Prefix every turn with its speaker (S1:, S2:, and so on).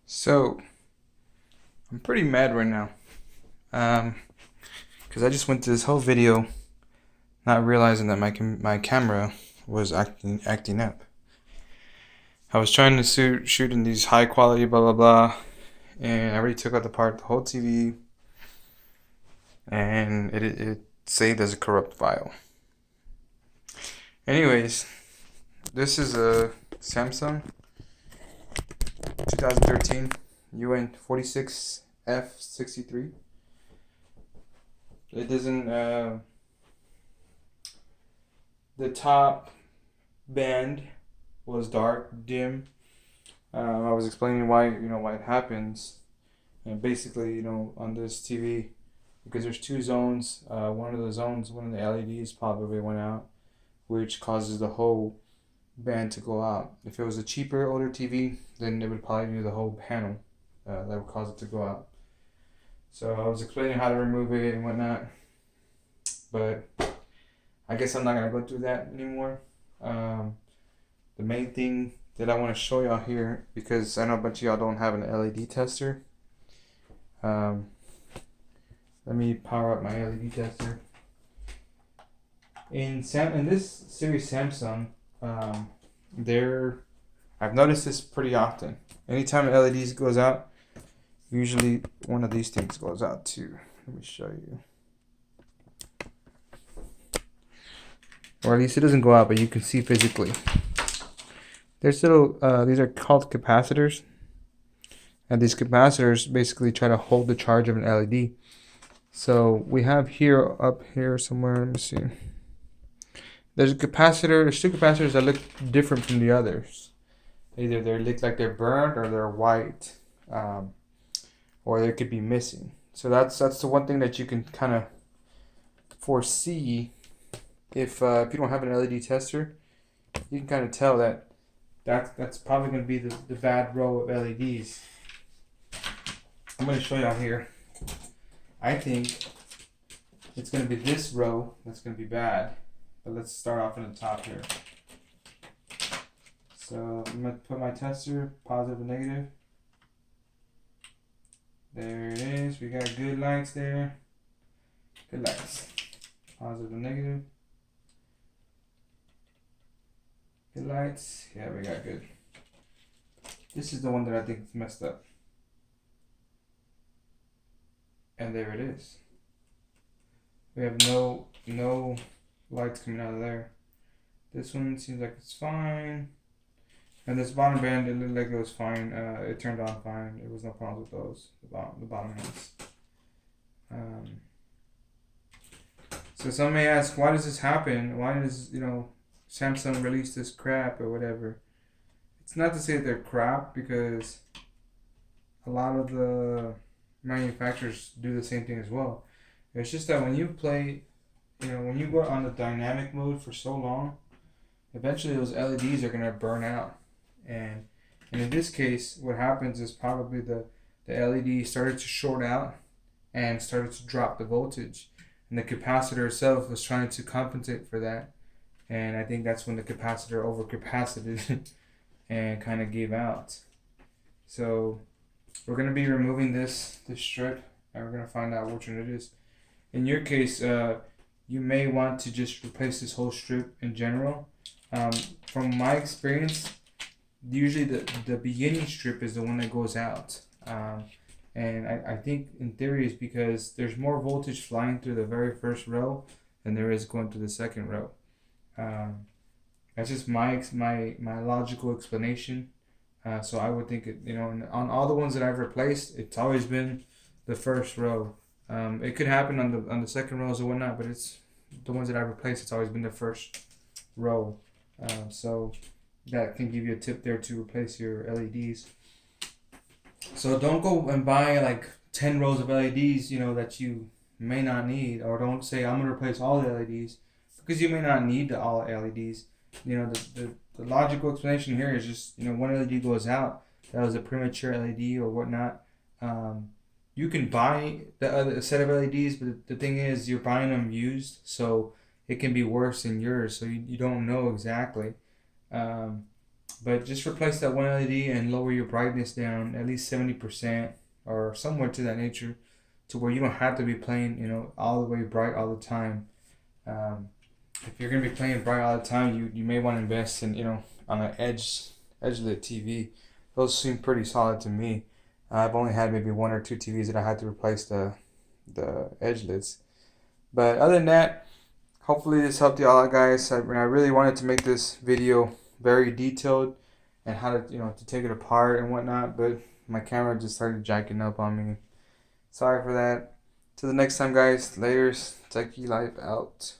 S1: So I'm pretty mad right now. Because I just went through this whole video not realizing that my camera was acting up. I was trying to shoot in these high quality blah blah blah, and I already took out the whole TV, and it saved as a corrupt file. Anyways, this is a Samsung 2013 UN46F63. It doesn't. The top band was dark, dim. I was explaining why it happens, and basically, on this TV, because there's two zones. One of the LEDs probably went out, which causes the whole band to go out. If it was a cheaper, older TV, then it would probably be the whole panel that would cause it to go out. So I was explaining how to remove it and whatnot, but I guess I'm not gonna go through that anymore. The main thing that I want to show y'all here, because I know a bunch of y'all don't have an LED tester. Let me power up my LED tester. In this series Samsung, I've noticed this pretty often. Anytime LEDs goes out, usually one of these things goes out too. Let me show you. Or at least it doesn't go out, but you can see physically. There's these are called capacitors. And these capacitors basically try to hold the charge of an LED. So we have up here somewhere, let me see. There's two capacitors that look different from the others. Either they look like they're burnt or they're white. Or they could be missing. So that's the one thing that you can kind of foresee if you don't have an LED tester. You can kind of tell that's probably going to be the bad row of LEDs. I'm going to show you out here. I think it's going to be this row that's going to be bad. But let's start off in the top here. So I'm going to put my tester, positive and negative. There it is. We got good lights there. Good lights. Positive and negative. Good lights. Yeah, we got good. This is the one that I think is messed up. And there it is. We have no lights coming out of there. This one seems like it's fine. And this bottom band, it looked like it was fine. It turned on fine. There was no problems with those. The bottom hands. So some may ask, why does this happen? Why does Samsung release this crap or whatever? It's not to say that they're crap, because a lot of the manufacturers do the same thing as well. It's just that when you play, when you go on the dynamic mode for so long, eventually those LEDs are gonna burn out. And in this case, what happens is probably the LED started to short out and started to drop the voltage. And the capacitor itself was trying to compensate for that. And I think that's when the capacitor overcapacited and kind of gave out. So we're going to be removing this strip, and we're going to find out which one it is. In your case, you may want to just replace this whole strip in general. From my experience, usually the beginning strip is the one that goes out. And I think in theory it's because there's more voltage flying through the very first row than there is going through the second row. That's just my logical explanation. So I would think on all the ones that I've replaced, it's always been the first row. It could happen on the second rows or whatnot, but it's the ones that I've replaced. It's always been the first row. So that can give you a tip there to replace your LEDs. So don't go and buy like 10 rows of LEDs, that you may not need, or don't say I'm gonna replace all the LEDs, because you may not need all LEDs. The logical explanation here is just one LED goes out, that was a premature LED or whatnot. You can buy the other set of LEDs, but the thing is you're buying them used, so it can be worse than yours. So you don't know exactly. But just replace that one LED and lower your brightness down at least 70% or somewhere to that nature, to where you don't have to be playing, all the way bright all the time. If you're gonna be playing bright all the time, you may want to invest in, on an edge lit TV. Those seem pretty solid to me. I've only had maybe one or two TVs that I had to replace the edge lids. But other than that, hopefully this helped you all out, guys. I really wanted to make this video very detailed and how to to take it apart and whatnot, but my camera just started jacking up on me. Sorry for that. Till the next time, guys. Layers. Techie Life out.